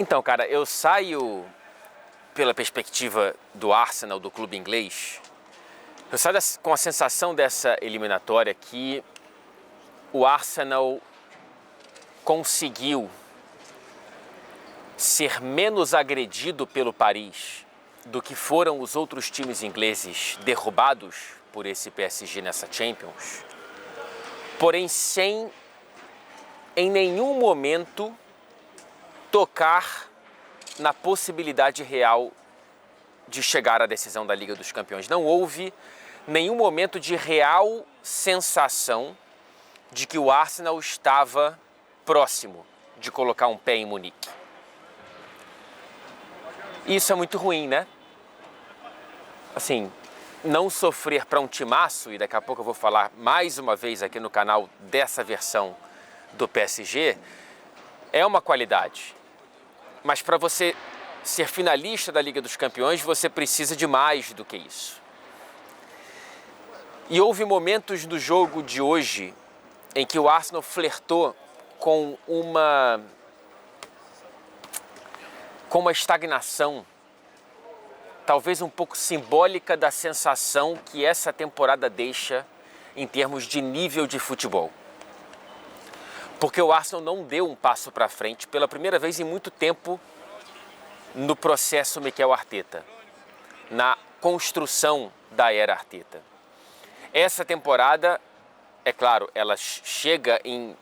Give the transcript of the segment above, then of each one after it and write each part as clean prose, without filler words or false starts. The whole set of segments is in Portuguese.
Então, cara, eu saio pela perspectiva do Arsenal, do clube inglês, eu saio com a sensação dessa eliminatória que o Arsenal conseguiu ser menos agredido pelo Paris do que foram os outros times ingleses derrubados por esse PSG nessa Champions, porém sem em nenhum momento tocar na possibilidade real de chegar à decisão da Liga dos Campeões. Não houve nenhum momento de real sensação de que o Arsenal estava próximo de colocar um pé em Munique. Isso é muito ruim, né? Assim, não sofrer para um timaço, e daqui a pouco eu vou falar mais uma vez aqui no canal dessa versão do PSG, é uma qualidade. Mas para você ser finalista da Liga dos Campeões, você precisa de mais do que isso. E houve momentos do jogo de hoje em que o Arsenal flertou com uma estagnação, talvez um pouco simbólica da sensação que essa temporada deixa em termos de nível de futebol. Porque o Arsenal não deu um passo para frente pela primeira vez em muito tempo no processo Mikel Arteta, na construção da era Arteta. Essa temporada, é claro, ela chega em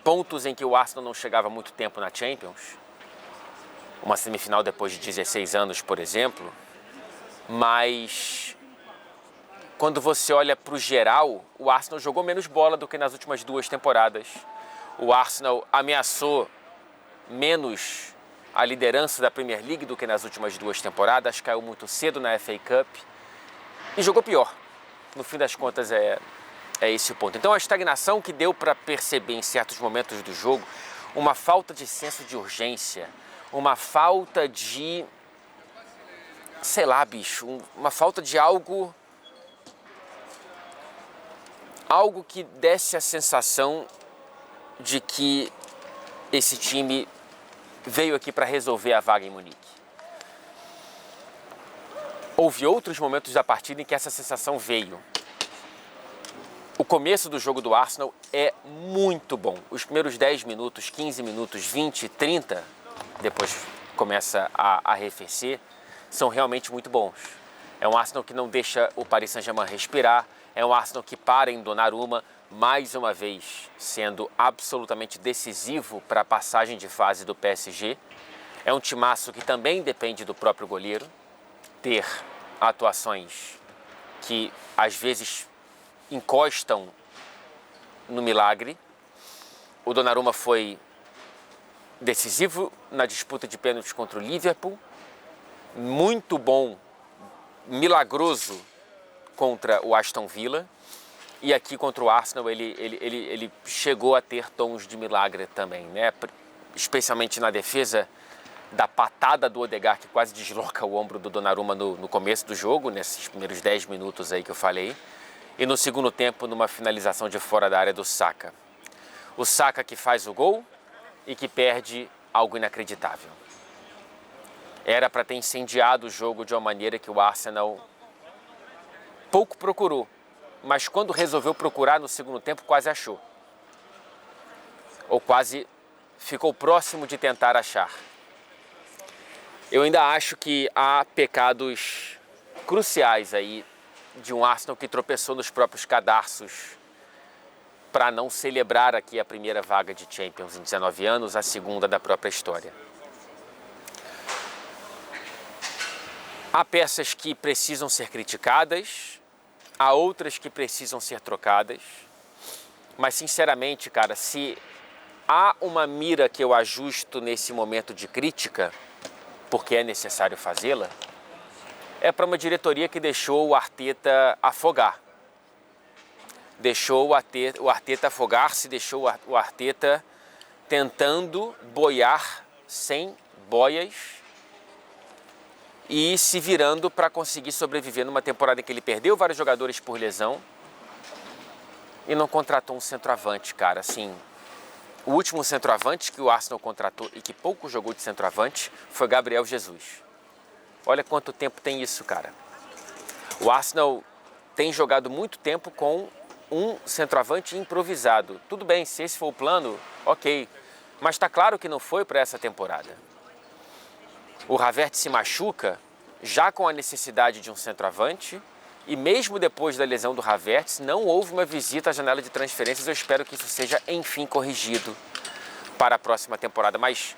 pontos em que o Arsenal não chegava há muito tempo na Champions, uma semifinal depois de 16 anos, por exemplo, mas quando você olha para o geral, o Arsenal jogou menos bola do que nas últimas duas temporadas. O Arsenal ameaçou menos a liderança da Premier League do que nas últimas duas temporadas, caiu muito cedo na FA Cup e jogou pior. No fim das contas é esse o ponto. Então a estagnação que deu para perceber em certos momentos do jogo, uma falta de senso de urgência, uma falta de, sei lá, bicho, uma falta de algo que desse a sensação de que esse time veio aqui para resolver a vaga em Munique. Houve outros momentos da partida em que essa sensação veio. O começo do jogo do Arsenal é muito bom. Os primeiros 10 minutos, 15 minutos, 20, 30, depois começa a arrefecer, são realmente muito bons. É um Arsenal que não deixa o Paris Saint-Germain respirar, é um Arsenal que para em Donnarumma, mais uma vez sendo absolutamente decisivo para a passagem de fase do PSG. É um timaço que também depende do próprio goleiro ter atuações que às vezes encostam no milagre. O Donnarumma foi decisivo na disputa de pênaltis contra o Liverpool, muito bom, milagroso contra o Aston Villa. E aqui contra o Arsenal ele chegou a ter tons de milagre também, né? Especialmente na defesa da patada do Odegaard, que quase desloca o ombro do Donnarumma no começo do jogo, nesses primeiros 10 minutos aí que eu falei. E no segundo tempo, numa finalização de fora da área do Saka. O Saka que faz o gol e que perde algo inacreditável. Era para ter incendiado o jogo de uma maneira que o Arsenal pouco procurou. Mas quando resolveu procurar no segundo tempo, quase achou. Ou quase ficou próximo de tentar achar. Eu ainda acho que há pecados cruciais aí de um Arsenal que tropeçou nos próprios cadarços para não celebrar aqui a primeira vaga de Champions em 19 anos, a segunda da própria história. Há peças que precisam ser criticadas, há outras que precisam ser trocadas, mas sinceramente, cara, se há uma mira que eu ajusto nesse momento de crítica, porque é necessário fazê-la, é para uma diretoria que deixou o Arteta afogar. Deixou o Arteta afogar-se, deixou o Arteta tentando boiar sem boias e se virando para conseguir sobreviver numa temporada em que ele perdeu vários jogadores por lesão e não contratou um centroavante, cara. Assim, O último centroavante que o Arsenal contratou e que pouco jogou de centroavante foi Gabriel Jesus. Olha quanto tempo tem isso, cara. O Arsenal tem jogado muito tempo com um centroavante improvisado. Tudo bem, se esse for o plano, ok. Mas está claro que não foi para essa temporada. O Havertz se machuca já com a necessidade de um centroavante e mesmo depois da lesão do Havertz não houve uma visita à janela de transferências. Eu espero que isso seja enfim corrigido para a próxima temporada. Mas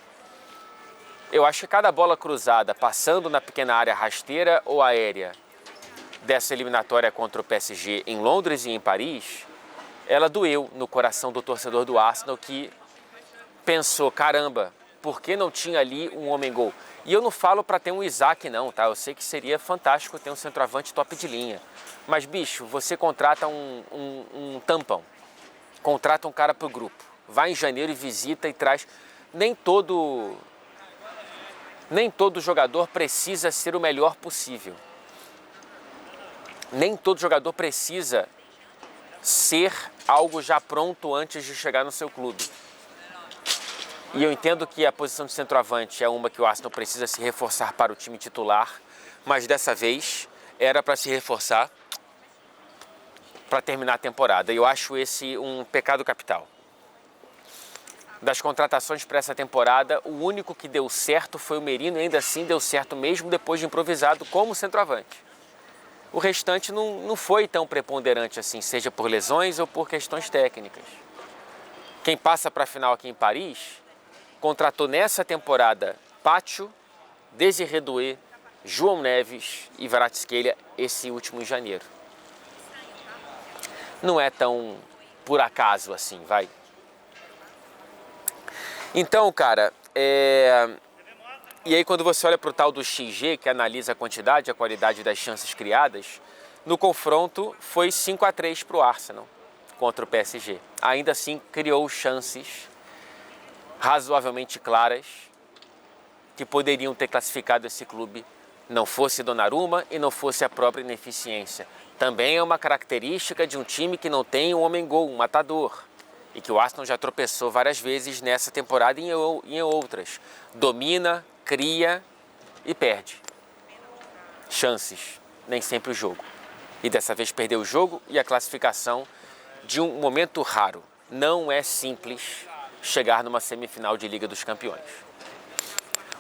eu acho que cada bola cruzada passando na pequena área rasteira ou aérea dessa eliminatória contra o PSG em Londres e em Paris, ela doeu no coração do torcedor do Arsenal que pensou, caramba, por que não tinha ali um homem-gol? E eu não falo para ter um Isaac não, tá? Eu sei que seria fantástico ter um centroavante top de linha. Mas, bicho, você contrata um tampão, contrata um cara pro grupo, vai em janeiro e visita e traz... Nem todo jogador precisa ser o melhor possível. Nem todo jogador precisa ser algo já pronto antes de chegar no seu clube. E eu entendo que a posição de centroavante é uma que o Arsenal precisa se reforçar para o time titular, mas dessa vez era para se reforçar para terminar a temporada. E eu acho esse um pecado capital. Das contratações para essa temporada, o único que deu certo foi o Merino e ainda assim deu certo mesmo depois de improvisado como centroavante. O restante não foi tão preponderante assim, seja por lesões ou por questões técnicas. Quem passa para a final aqui em Paris contratou nessa temporada Pacho, Désiré Doué, João Neves e Kvaratskhelia esse último em janeiro. Não é tão por acaso assim, vai. Então, cara, e aí quando você olha para o tal do XG, que analisa a quantidade e a qualidade das chances criadas, no confronto foi 5-3 para o Arsenal contra o PSG. Ainda assim, criou chances razoavelmente claras que poderiam ter classificado esse clube, não fosse Donnarumma e não fosse a própria ineficiência. Também é uma característica de um time que não tem um homem-gol, um matador, e que o Arsenal já tropeçou várias vezes nessa temporada e em outras. Domina, cria e perde chances, nem sempre o jogo. E dessa vez perdeu o jogo e a classificação de um momento raro. Não é simples chegar numa semifinal de Liga dos Campeões.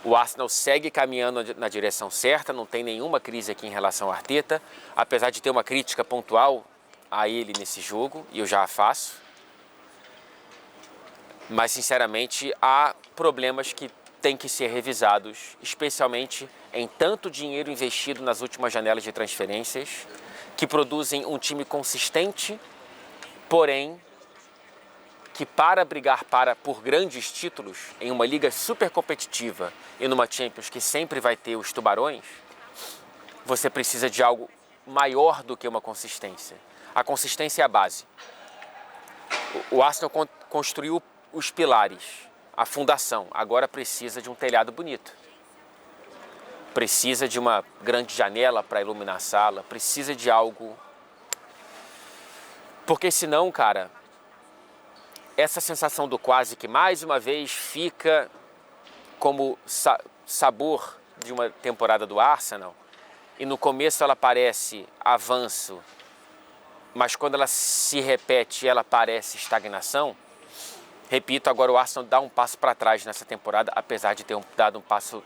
O Arsenal segue caminhando na direção certa, não tem nenhuma crise aqui em relação ao Arteta, apesar de ter uma crítica pontual a ele nesse jogo, e eu já a faço. Mas, sinceramente, há problemas que têm que ser revisados, especialmente em tanto dinheiro investido nas últimas janelas de transferências, que produzem um time consistente, porém que para brigar por grandes títulos em uma liga super competitiva e numa Champions que sempre vai ter os tubarões, você precisa de algo maior do que uma consistência. A consistência é a base. O Arsenal construiu os pilares, a fundação, agora precisa de um telhado bonito. Precisa de uma grande janela para iluminar a sala, precisa de algo... Porque senão, cara, essa sensação do quase que mais uma vez fica como sabor de uma temporada do Arsenal, e no começo ela parece avanço, mas quando ela se repete ela parece estagnação. Repito, agora o Arsenal dá um passo para trás nessa temporada, apesar de ter dado um passo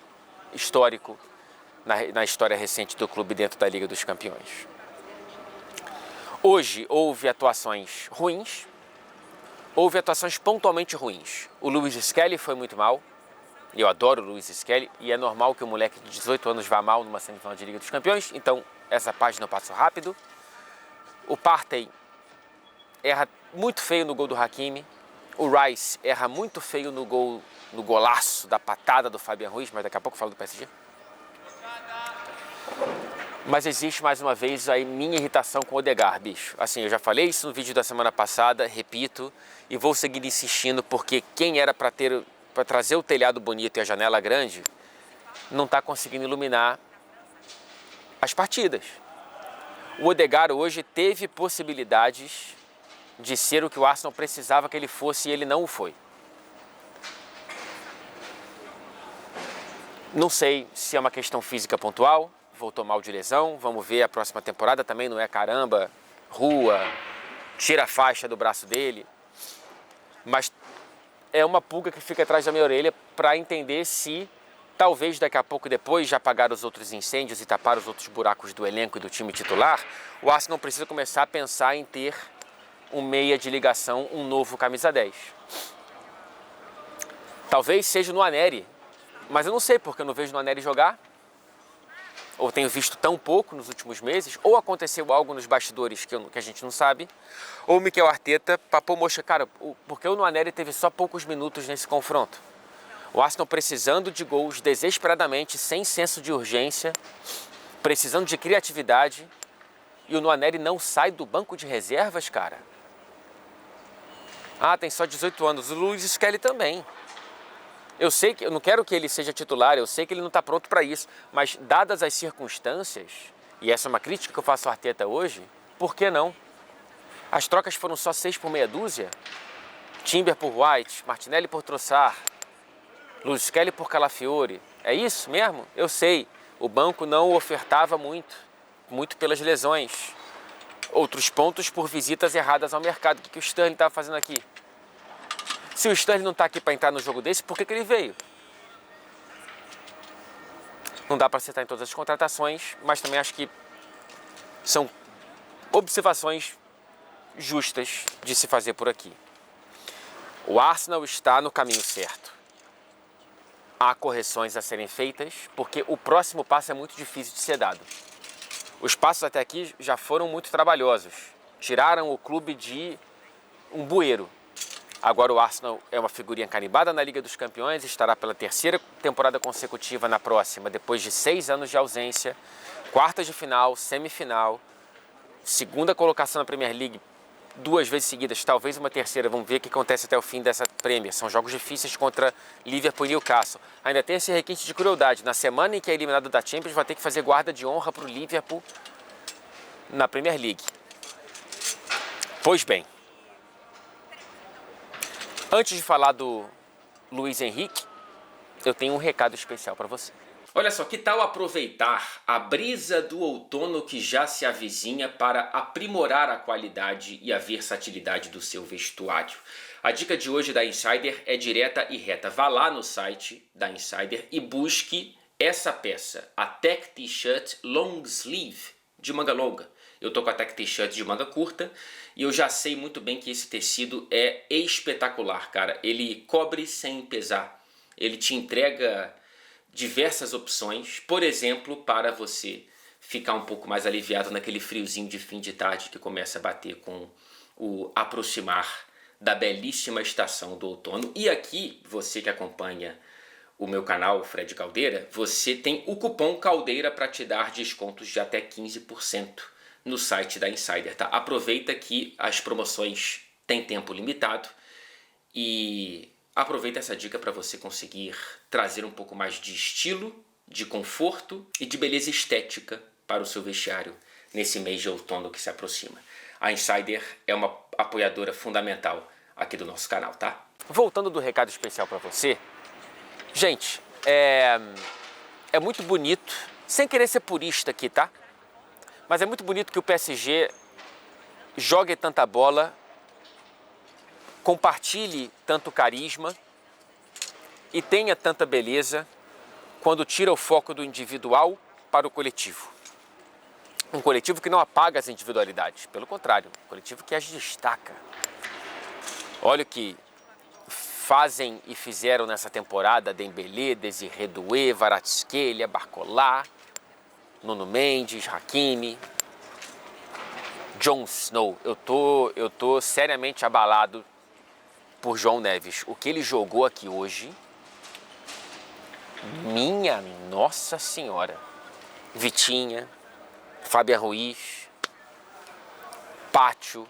histórico na história recente do clube dentro da Liga dos Campeões. Hoje houve atuações ruins, houve atuações pontualmente ruins. O Lewis Skelly foi muito mal, eu adoro o Lewis Skelly, e é normal que o moleque de 18 anos vá mal numa semifinal de Liga dos Campeões, então essa página eu passo rápido. O Partey erra muito feio no gol do Hakimi, o Rice erra muito feio no golaço da patada do Fabian Ruiz, mas daqui a pouco eu falo do PSG. Mas existe mais uma vez aí minha irritação com o Odegaard, bicho. Assim, eu já falei isso no vídeo da semana passada, repito, e vou seguir insistindo, porque quem era para trazer o telhado bonito e a janela grande, não está conseguindo iluminar as partidas. O Odegaard hoje teve possibilidades de ser o que o Arsenal precisava que ele fosse e ele não o foi. Não sei se é uma questão física pontual, voltou mal de lesão, vamos ver a próxima temporada, também não é caramba, rua, tira a faixa do braço dele, mas é uma pulga que fica atrás da minha orelha para entender se talvez daqui a pouco, depois de apagar os outros incêndios e tapar os outros buracos do elenco e do time titular, o Arsenal precisa começar a pensar em ter um meia de ligação, um novo camisa 10. Talvez seja no Nwaneri, mas eu não sei porque eu não vejo o Nwaneri jogar, ou tenho visto tão pouco nos últimos meses, ou aconteceu algo nos bastidores que a gente não sabe, ou o Mikel Arteta papou mocha. Cara, porque o Nwaneri teve só poucos minutos nesse confronto. O Arsenal precisando de gols desesperadamente, sem senso de urgência, precisando de criatividade, e o Nwaneri não sai do banco de reservas, cara. Ah, tem só 18 anos. O Luiz Skelly também. Eu sei que eu não quero que ele seja titular, eu sei que ele não está pronto para isso, mas dadas as circunstâncias, e essa é uma crítica que eu faço ao Arteta hoje, por que não? As trocas foram só 6 por meia dúzia. Timber por White, Martinelli por Trossard, Luiz Skelly por Calafiori. É isso mesmo? Eu sei, o banco não ofertava muito pelas lesões. Outros pontos por visitas erradas ao mercado. O que o Sterling estava fazendo aqui? Se o Sterling não está aqui para entrar no jogo desse, por que ele veio? Não dá para acertar em todas as contratações, mas também acho que são observações justas de se fazer por aqui. O Arsenal está no caminho certo. Há correções a serem feitas, porque o próximo passo é muito difícil de ser dado. Os passos até aqui já foram muito trabalhosos. Tiraram o clube de um bueiro. Agora o Arsenal é uma figurinha carimbada na Liga dos Campeões, estará pela 3ª temporada consecutiva na próxima, depois de 6 anos de ausência, quartas de final, semifinal, 2ª colocação na Premier League 2 vezes seguidas, talvez uma 3ª, vamos ver o que acontece até o fim dessa Premier. São jogos difíceis contra Liverpool e Newcastle. Ainda tem esse requinte de crueldade, na semana em que é eliminado da Champions vai ter que fazer guarda de honra para o Liverpool na Premier League. Pois bem, antes de falar do Luiz Henrique, eu tenho um recado especial para você. Olha só, que tal aproveitar a brisa do outono que já se avizinha para aprimorar a qualidade e a versatilidade do seu vestuário? A dica de hoje da Insider é direta e reta. Vá lá no site da Insider e busque essa peça, a Tech T-Shirt Long Sleeve de manga longa. Eu tô com a Tech T-Shirt de manga curta e eu já sei muito bem que esse tecido é espetacular, cara. Ele cobre sem pesar. Ele te entrega diversas opções, por exemplo, para você ficar um pouco mais aliviado naquele friozinho de fim de tarde que começa a bater com o aproximar da belíssima estação do outono. E aqui, você que acompanha o meu canal, Fred Caldeira, você tem o cupom Caldeira para te dar descontos de até 15% no site da Insider, tá? Aproveita que as promoções têm tempo limitado e aproveita essa dica para você conseguir trazer um pouco mais de estilo, de conforto e de beleza estética para o seu vestiário nesse mês de outono que se aproxima. A Insider é uma apoiadora fundamental aqui do nosso canal, tá? Voltando do recado especial para você, gente, é muito bonito, sem querer ser purista aqui, tá? Mas é muito bonito que o PSG jogue tanta bola, compartilhe tanto carisma e tenha tanta beleza quando tira o foco do individual para o coletivo. Um coletivo que não apaga as individualidades, pelo contrário, um coletivo que as destaca. Olha o que fazem e fizeram nessa temporada Dembélé, Désiré Doué, Kvaratskhelia, Barcola, Nuno Mendes, Hakimi, Jon Snow. Eu tô seriamente abalado por João Neves. O que ele jogou aqui hoje, minha Nossa Senhora. Vitinha, Fabian Ruiz, Pátio,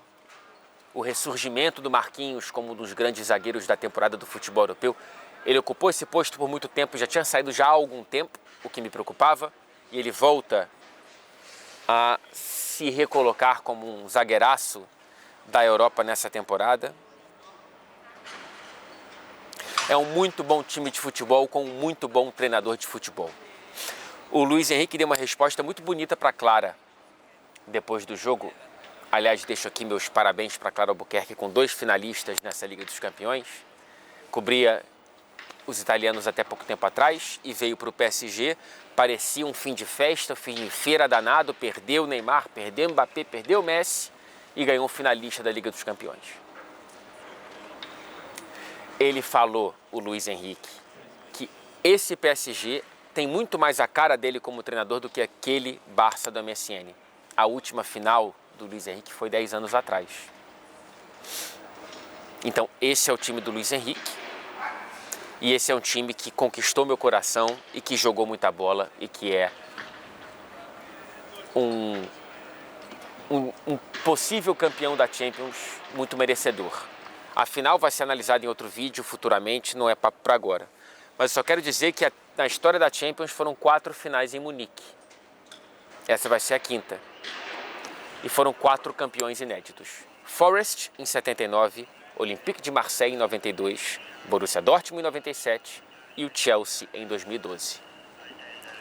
o ressurgimento do Marquinhos como um dos grandes zagueiros da temporada do futebol europeu. Ele ocupou esse posto por muito tempo, já tinha saído já há algum tempo, o que me preocupava, e ele volta a se recolocar como um zagueiraço da Europa nessa temporada. É um muito bom time de futebol com um muito bom treinador de futebol. O Luiz Henrique deu uma resposta muito bonita para Clara depois do jogo. Aliás, deixo aqui meus parabéns para Clara Albuquerque com 2 finalistas nessa Liga dos Campeões. Cobria os italianos até pouco tempo atrás e veio para o PSG. Parecia um fim de festa, fim de feira danado. Perdeu o Neymar, perdeu o Mbappé, perdeu o Messi e ganhou um finalista da Liga dos Campeões. Ele falou, o Luiz Henrique, que esse PSG tem muito mais a cara dele como treinador do que aquele Barça do MSN. A última final do Luiz Henrique foi 10 anos atrás. Então, esse é o time do Luiz Henrique. E esse é um time que conquistou meu coração e que jogou muita bola e que é um possível campeão da Champions muito merecedor. A final vai ser analisada em outro vídeo futuramente, não é papo para agora. Mas eu só quero dizer que na história da Champions foram 4 finais em Munique. Essa vai ser a 5ª. E foram 4 campeões inéditos. Forest em 79, Olympique de Marseille em 92, Borussia Dortmund em 97 e o Chelsea em 2012.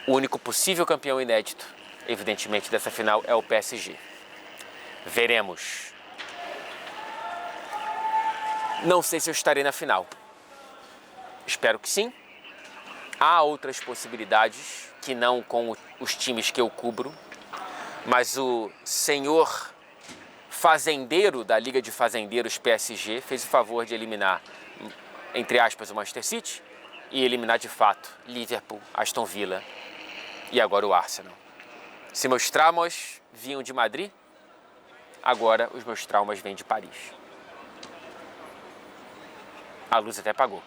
O único possível campeão inédito, evidentemente, dessa final é o PSG. Veremos. Não sei se eu estarei na final. Espero que sim. Há outras possibilidades que não com os times que eu cubro, mas o senhor fazendeiro da Liga de Fazendeiros PSG fez o favor de eliminar, entre aspas, o Manchester City e eliminar de fato Liverpool, Aston Villa e agora o Arsenal. Se meus traumas vinham de Madrid, agora os meus traumas vêm de Paris. A luz até apagou.